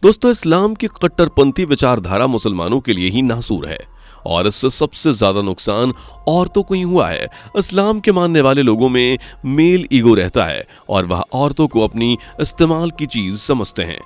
दोस्तों, इस्लाम की कट्टरपंथी विचारधारा मुसलमानों के लिए ही नासूर है और इससे सबसे ज्यादा नुकसान औरतों को ही हुआ है। इस्लाम के मानने वाले लोगों में मेल ईगो रहता है और वह औरतों को अपनी इस्तेमाल की चीज समझते हैं।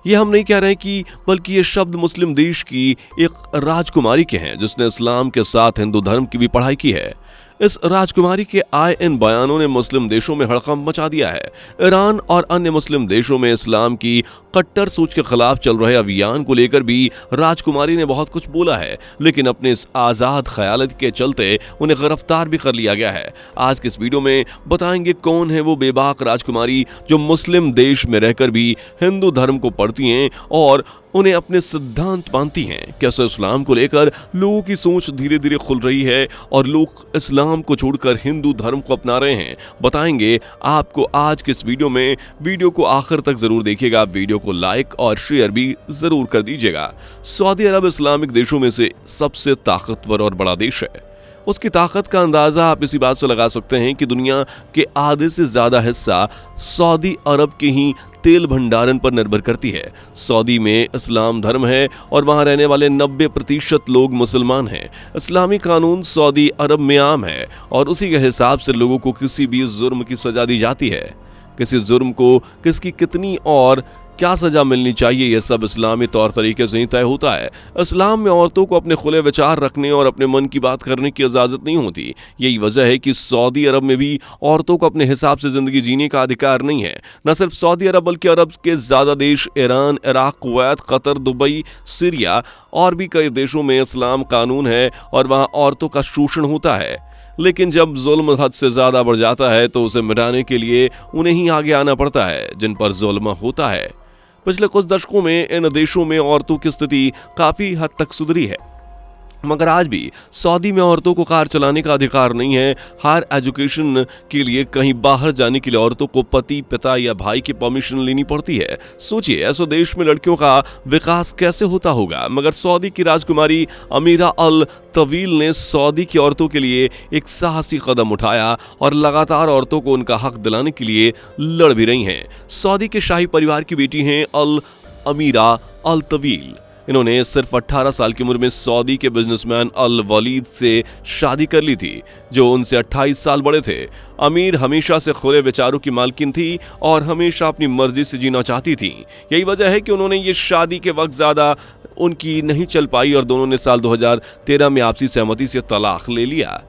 ये हम नहीं कह रहे कि बल्कि ये शब्द मुस्लिम देश की एक राजकुमारी के हैं जिसने इस्लाम के साथ हिंदू धर्म की भी पढ़ाई की है। इस राजकुमारी के आए इन बयानों ने मुस्लिम देशों में हड़कंप मचा दिया है। ईरान और अन्य मुस्लिम देशों में इस्लाम की कट्टर सोच के खिलाफ चल रहे अभियान को लेकर भी राजकुमारी ने बहुत कुछ बोला है, लेकिन अपने इस आजाद ख्यालत के चलते उन्हें गिरफ्तार भी कर लिया गया है। आज के इस वीडियो में बताएंगे कौन है वो बेबाक राजकुमारी जो मुस्लिम देश में रहकर भी हिंदू धर्म को पढ़ती हैं और उन्हें अपने सिद्धांत मानती हैं। कैसे इस्लाम को लेकर लोगों की सोच धीरे धीरे खुल रही है और लोग इस्लाम को छोड़कर हिंदू धर्म को अपना रहे हैं, बताएंगे आपको आज के इस वीडियो में। वीडियो को आखिर तक जरूर देखिएगा, वीडियो को लाइक और शेयर भी जरूर कर दीजिएगा। सऊदी अरब इस्लामिक देशों में से सबसे ताकतवर और बड़ा देश है। उसकी ताकत का अंदाजा आप इसी बात से लगा सकते हैं कि दुनिया के आधे से ज्यादा हिस्सा सऊदी अरब के ही तेल भंडारण पर निर्भर करती है। सऊदी में इस्लाम धर्म है और वहां रहने वाले 90% लोग मुसलमान हैं। इस्लामी कानून सऊदी अरब में आम है और उसी के हिसाब से लोगों को किसी भी जुर्म की सजा दी जाती है। किसी जुर्म को किसकी कितनी और क्या सजा मिलनी चाहिए, यह सब इस्लामी तौर तरीके से ही तय होता है। इस्लाम में औरतों को अपने खुले विचार रखने और अपने मन की बात करने की इजाजत नहीं होती। यही वजह है कि सऊदी अरब में भी औरतों को अपने हिसाब से जिंदगी जीने का अधिकार नहीं है। न सिर्फ सऊदी अरब बल्कि अरब के ज्यादा देश Iran, Iraq, Kuwait, Qatar, Dubai, Syria और भी कई देशों में इस्लाम कानून है और वहां औरतों का शोषण होता है। लेकिन जब जुल्म हद से ज्यादा बढ़ जाता है तो उसे मिटाने के लिए उन्हें ही आगे आना पड़ता है जिन पर जुल्म होता है। पिछले कुछ दशकों में इन देशों में औरतों की स्थिति काफी हद तक सुधरी है, मगर आज भी सऊदी में औरतों को कार चलाने का अधिकार नहीं है। हायर एजुकेशन के लिए कहीं बाहर जाने के लिए औरतों को पति, पिता या भाई की परमिशन लेनी पड़ती है। सोचिए, ऐसे देश में लड़कियों का विकास कैसे होता होगा। मगर सऊदी की राजकुमारी अमीरा अल तवील ने सऊदी की औरतों के लिए एक साहसी कदम उठाया और लगातार औरतों को उनका हक दिलाने के लिए लड़ भी रही हैं। सऊदी के शाही परिवार की बेटी हैं अमीरा अल तवील। इन्होंने सिर्फ 18 साल की उम्र में सऊदी के बिजनेसमैन अल वलीद से शादी कर ली थी जो उनसे 28 साल बड़े थे। अमीर हमेशा से खुले विचारों की मालकिन थी और हमेशा अपनी मर्जी से जीना चाहती थी। यही वजह है कि उन्होंने ये शादी के वक्त ज्यादा उनकी नहीं चल पाई और दोनों ने साल 2013 में आपसी सहमति से तलाक ले लिया।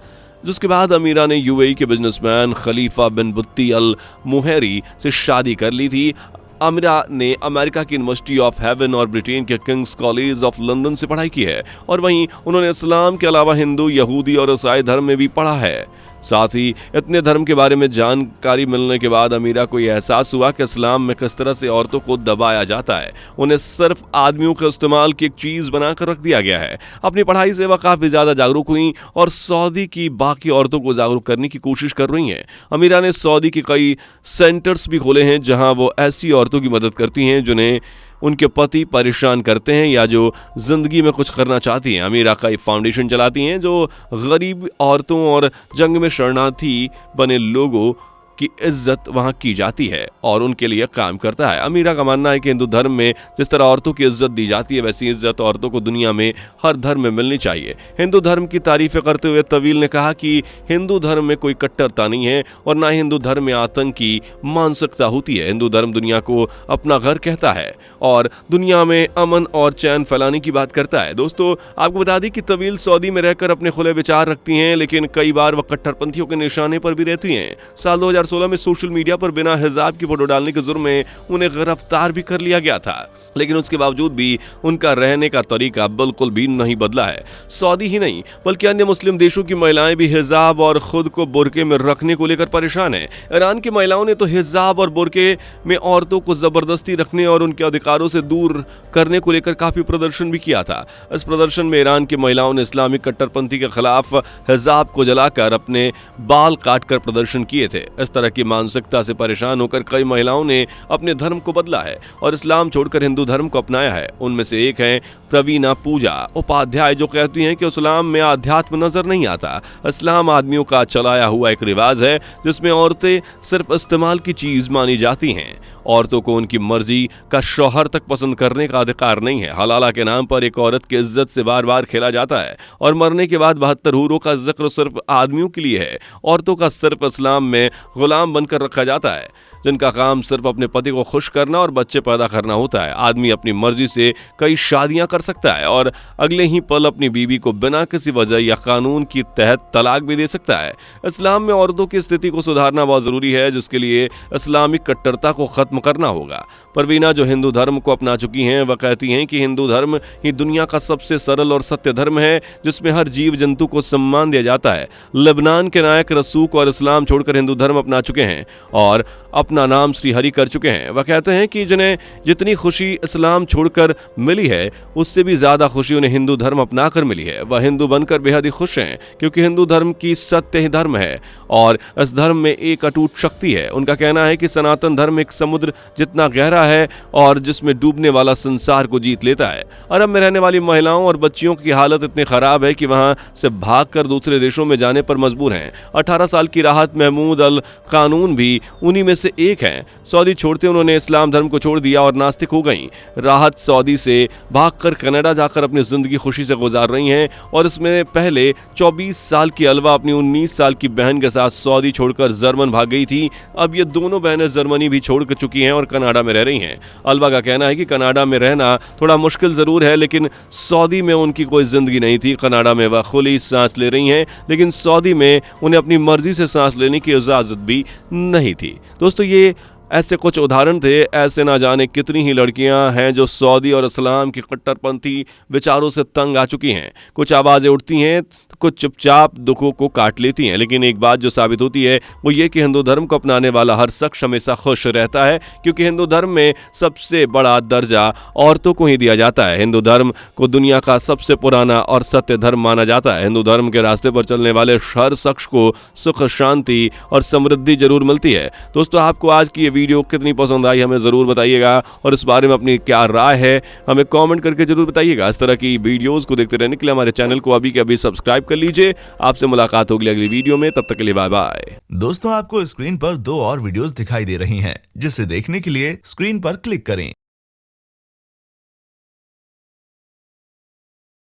जिसके बाद अमीरा ने यूएई के बिजनेसमैन खलीफा बिन बुत्ती अल मुहैरी से शादी कर ली थी। अमीरा ने अमेरिका की यूनिवर्सिटी ऑफ हेवन और ब्रिटेन के किंग्स कॉलेज ऑफ लंदन से पढ़ाई की है और वहीं उन्होंने इस्लाम के अलावा हिंदू, यहूदी और ईसाई धर्म में भी पढ़ा है। साथ ही इतने धर्म के बारे में जानकारी मिलने के बाद अमीरा को यह एहसास हुआ कि इस्लाम में किस तरह से औरतों को दबाया जाता है। उन्हें सिर्फ आदमियों के इस्तेमाल की एक चीज बनाकर रख दिया गया है। अपनी पढ़ाई से वह काफी ज्यादा जागरूक हुई और सऊदी की बाकी औरतों को जागरूक करने की कोशिश कर रही हैं। अमीरा ने सऊदी के कई सेंटर्स भी खोले हैं जहां वो ऐसी औरतों की मदद करती हैं जिन्हें उनके पति परेशान करते हैं या जो जिंदगी में कुछ करना चाहती हैं। अमीरा का एक फाउंडेशन चलाती हैं जो गरीब औरतों और जंग में शरणार्थी बने लोगों की इज्जत वहां की जाती है और उनके लिए काम करता है। अमीरा का मानना है कि हिंदू धर्म में जिस तरह औरतों की इज्जत दी जाती है वैसी इज्जत औरतों को दुनिया में हर धर्म में मिलनी चाहिए। हिंदू धर्म की तारीफें करते हुए तवील ने कहा कि हिंदू धर्म में कोई कट्टरता नहीं है और ना हिंदू धर्म में आतंक की मानसिकता होती है। हिंदू धर्म दुनिया को अपना घर कहता है और दुनिया में अमन और चैन फैलाने की बात करता है। दोस्तों, आपको बता दें कि तवील सऊदी में रहकर अपने खुले विचार रखती हैं, लेकिन कई बार वह कट्टरपंथियों के निशाने पर भी रहती हैं। साल 2016 में सोशल मीडिया पर बिना हिजाब की फोटो डालने के जुर्म में उन्हें गिरफ्तार भी कर लिया गया था, लेकिन उसके बावजूद भी उनका रहने का तरीका बिल्कुल भी नहीं बदला है। सऊदी ही नहीं बल्कि अन्य मुस्लिम देशों की महिलाएं भी हिजाब और खुद को बुरके में रखने को लेकर परेशान हैं। ईरान की महिलाओं ने तो हिजाब और बुरके में औरतों को जबरदस्ती रखने और उनके अधिकारों से दूर करने को लेकर काफी प्रदर्शन भी किया था। इस प्रदर्शन में ईरान की महिलाओं ने इस्लामिक कट्टरपंथी के खिलाफ हिजाब को जलाकर अपने बाल काटकर प्रदर्शन किए थे। इस तरह की मानसिकता से परेशान होकर कई महिलाओं ने अपने धर्म को बदला है और इस्लाम छोड़कर हिंदू धर्म को अपनाया है। उनमें से एक है प्रवीणा पूजा उपाध्याय, जो कहती हैं कि इस्लाम में आध्यात्म नजर नहीं आता। इस्लाम आदमियों का चलाया हुआ एक रिवाज है जिसमें औरतें सिर्फ इस्तेमाल की चीज मानी जाती हैं। औरतों को उनकी मर्जी का शौहर तक पसंद करने का अधिकार नहीं है। हलाला के नाम पर एक औरत की इज्जत से बार बार खेला जाता है और मरने के बाद 72 हूरों का जिक्र सिर्फ आदमियों के लिए है। औरतों का सिर्फ इस्लाम में गुलाम बनकर रखा जाता है, जिनका काम सिर्फ अपने पति को खुश करना और बच्चे पैदा करना होता है। आदमी अपनी मर्जी से कई शादियां कर सकता है और अगले ही पल अपनी बीवी को बिना किसी वजह या कानून की तहत तलाक भी दे सकता है। इस्लाम में औरतों की स्थिति को सुधारना बहुत जरूरी है, जिसके लिए इस्लामिक कट्टरता को खत्म करना होगा। परवीना, जो हिंदू धर्म को अपना चुकी हैं, वह कहती हैं कि हिंदू धर्म ही दुनिया का सबसे सरल और सत्य धर्म है, जिसमें हर जीव जंतु को सम्मान दिया जाता है। लेबनान के नायक रसूख और इस्लाम छोड़कर हिंदू धर्म अपना चुके हैं और अपना नाम श्री हरि कर चुके हैं। वह कहते हैं कि जिन्हें जितनी खुशी इस्लाम छोड़कर मिली है, उससे भी ज्यादा खुशी उन्हें हिंदू धर्म अपनाकर मिली है। वह हिंदू बनकर बेहद ही खुश हैं, क्योंकि हिंदू धर्म की सत्य ही धर्म है और इस धर्म में एक अटूट शक्ति है। उनका कहना है कि सनातन धर्म एक समुद्र जितना गहरा है और जिसमें डूबने वाला संसार को जीत लेता है। अरब में रहने वाली महिलाओं और बच्चियों की हालत इतनी खराब है कि वहां से भागकर दूसरे देशों में जाने पर मजबूर हैं। 18 साल की राहत महमूद अल कानून भी उन्हीं में से एक हैं। सऊदी छोड़ते उन्होंने इस्लाम धर्म को छोड़ दिया और नास्तिक हो गईं। राहत सऊदी से भागकर कनाडा जाकर अपनी जिंदगी खुशी से गुजार रही हैं और इसमें पहले 24 साल की अलवा अपनी 19 साल की बहन के साथ सऊदी छोड़कर जर्मन भाग गई थी। अब ये दोनों बहनें जर्मनी भी छोड़ चुकी हैं और कनाडा में रह रही हैं। अलवा का कहना है कि कनाडा में रहना थोड़ा मुश्किल जरूर है, लेकिन सऊदी में उनकी कोई जिंदगी नहीं थी। कनाडा में वह खुली सांस ले रही हैं, लेकिन सऊदी में उन्हें अपनी मर्जी से सांस लेने की इजाजत भी नहीं थी। दोस्तों, ये ऐसे कुछ उदाहरण थे। ऐसे ना जाने कितनी ही लड़कियां हैं जो सऊदी और इस्लाम की कट्टरपंथी विचारों से तंग आ चुकी हैं। कुछ आवाजें उठती हैं, कुछ चुपचाप दुखों को काट लेती हैं, लेकिन एक बात जो साबित होती है वो ये कि हिंदू धर्म को अपनाने वाला हर शख्स हमेशा खुश रहता है, क्योंकि हिंदू धर्म में सबसे बड़ा दर्जा औरतों को ही दिया जाता है। हिंदू धर्म को दुनिया का सबसे पुराना और सत्य धर्म माना जाता है। हिंदू धर्म के रास्ते पर चलने वाले हर शख्स को सुख, शांति और समृद्धि जरूर मिलती है। दोस्तों, आपको आज की ये वीडियो कितनी पसंद आई हमें जरूर बताइएगा और इस बारे में अपनी क्या राय है हमें कमेंट करके जरूर बताइएगा। इस तरह की वीडियोस को देखते रहने के लिए हमारे चैनल को अभी के अभी सब्सक्राइब कर लीजिए। आपसे मुलाकात होगी अगली वीडियो में, तब तक के लिए बाय बाय। दोस्तों, आपको स्क्रीन पर 2 और वीडियोस दिखाई दे रही हैं, जिसे देखने के लिए स्क्रीन पर क्लिक करें।